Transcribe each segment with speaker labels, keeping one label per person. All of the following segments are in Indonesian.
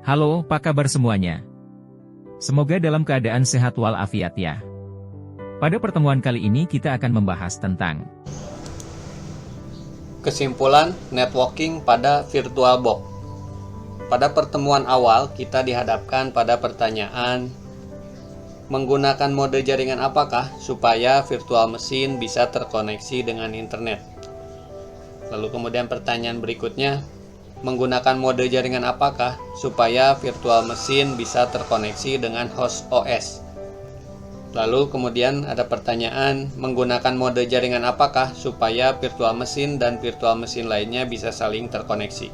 Speaker 1: Halo, apa kabar semuanya? Semoga dalam keadaan sehat walafiat ya. Pada pertemuan kali ini kita akan membahas tentang
Speaker 2: kesimpulan networking pada VirtualBox. Pada pertemuan awal kita dihadapkan pada pertanyaan menggunakan mode jaringan apakah supaya virtual mesin bisa terkoneksi dengan internet. Lalu kemudian pertanyaan berikutnya, menggunakan mode jaringan apakah supaya virtual mesin bisa terkoneksi dengan host OS. Lalu kemudian ada pertanyaan, menggunakan mode jaringan apakah supaya virtual mesin dan virtual mesin lainnya bisa saling terkoneksi.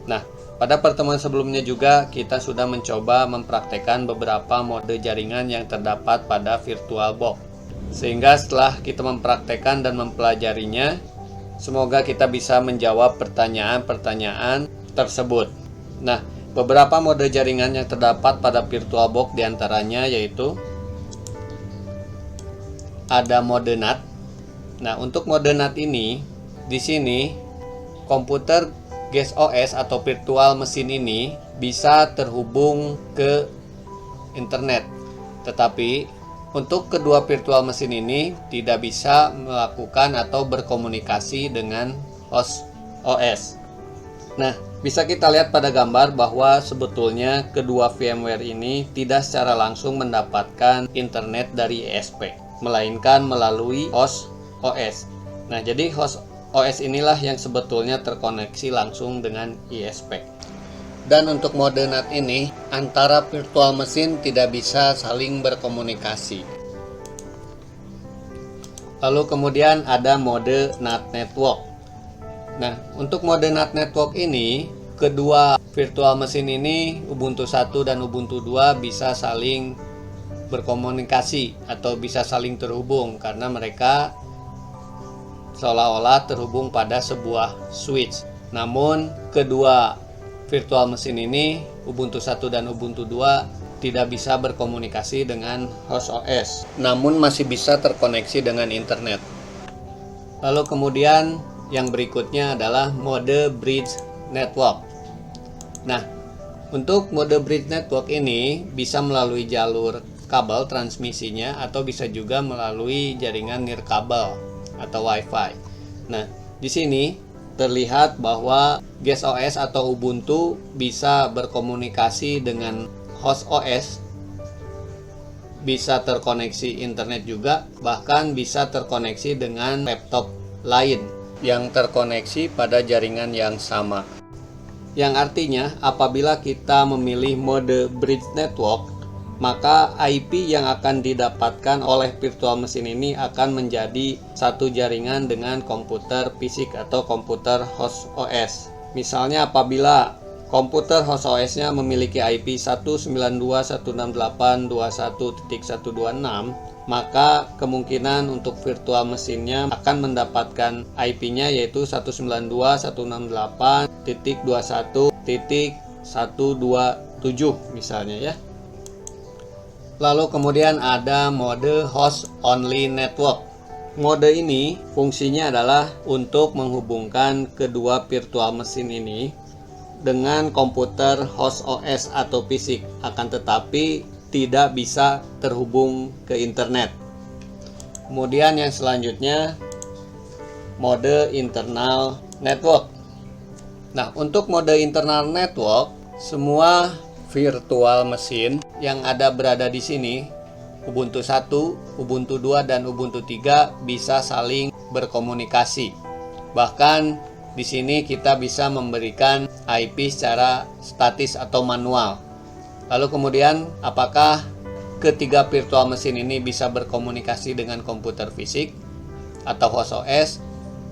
Speaker 2: Nah, pada pertemuan sebelumnya juga kita sudah mencoba mempraktekkan beberapa mode jaringan yang terdapat pada VirtualBox. Sehingga setelah kita mempraktekkan dan mempelajarinya, semoga kita bisa menjawab pertanyaan-pertanyaan tersebut. Nah, beberapa mode jaringan yang terdapat pada VirtualBox diantaranya yaitu ada mode NAT. Nah, untuk mode NAT ini, di sini komputer guest OS atau virtual mesin ini bisa terhubung ke internet. Tetapi untuk kedua virtual mesin ini tidak bisa melakukan atau berkomunikasi dengan host OS. Nah, bisa kita lihat pada gambar bahwa sebetulnya kedua VMware ini tidak secara langsung mendapatkan internet dari ESP, melainkan melalui host OS. Nah, jadi host OS inilah yang sebetulnya terkoneksi langsung dengan ISP. Dan untuk mode NAT ini, antara virtual mesin tidak bisa saling berkomunikasi. Lalu kemudian ada mode NAT Network. Nah, untuk mode NAT Network ini, kedua virtual mesin ini, Ubuntu 1 dan Ubuntu 2 bisa saling berkomunikasi atau bisa saling terhubung karena mereka seolah-olah terhubung pada sebuah switch. Namun, kedua virtual mesin ini, Ubuntu 1 dan Ubuntu 2, tidak bisa berkomunikasi dengan host OS, namun masih bisa terkoneksi dengan internet. Lalu kemudian yang berikutnya adalah mode Bridge Network. Nah, untuk mode Bridge Network ini bisa melalui jalur kabel transmisinya atau bisa juga melalui jaringan nirkabel atau WiFi. Nah, di sini terlihat bahwa guest OS atau Ubuntu bisa berkomunikasi dengan host OS, bisa terkoneksi internet juga, bahkan bisa terkoneksi dengan laptop lain yang terkoneksi pada jaringan yang sama. Yang artinya apabila kita memilih mode Bridge Network, maka IP yang akan didapatkan oleh virtual mesin ini akan menjadi satu jaringan dengan komputer fisik atau komputer host OS. Misalnya apabila komputer host OS-nya memiliki IP 192.168.21.126, maka kemungkinan untuk virtual mesinnya akan mendapatkan IP-nya yaitu 192.168.21.127 misalnya ya. Lalu kemudian ada mode host only network. Mode ini fungsinya adalah untuk menghubungkan kedua virtual mesin ini dengan komputer host OS atau fisik, akan tetapi tidak bisa terhubung ke internet. Kemudian yang selanjutnya mode internal network. Nah, untuk mode internal network, semua virtual mesin yang berada di sini, Ubuntu 1, Ubuntu 2, dan Ubuntu 3 bisa saling berkomunikasi. Bahkan di sini kita bisa memberikan IP secara statis atau manual. Lalu kemudian apakah ketiga virtual mesin ini bisa berkomunikasi dengan komputer fisik atau host OS?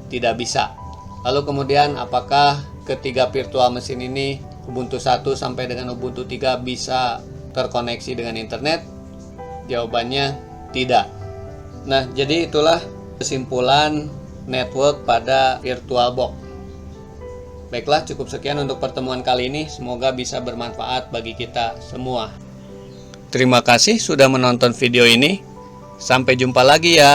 Speaker 2: Tidak bisa. Lalu kemudian apakah ketiga virtual mesin ini Ubuntu 1 sampai dengan Ubuntu 3 bisa terkoneksi dengan internet? Jawabannya tidak. Nah, jadi itulah kesimpulan network pada VirtualBox. Baiklah, cukup sekian untuk pertemuan kali ini. Semoga bisa bermanfaat bagi kita semua. Terima kasih sudah menonton video ini. Sampai jumpa lagi ya.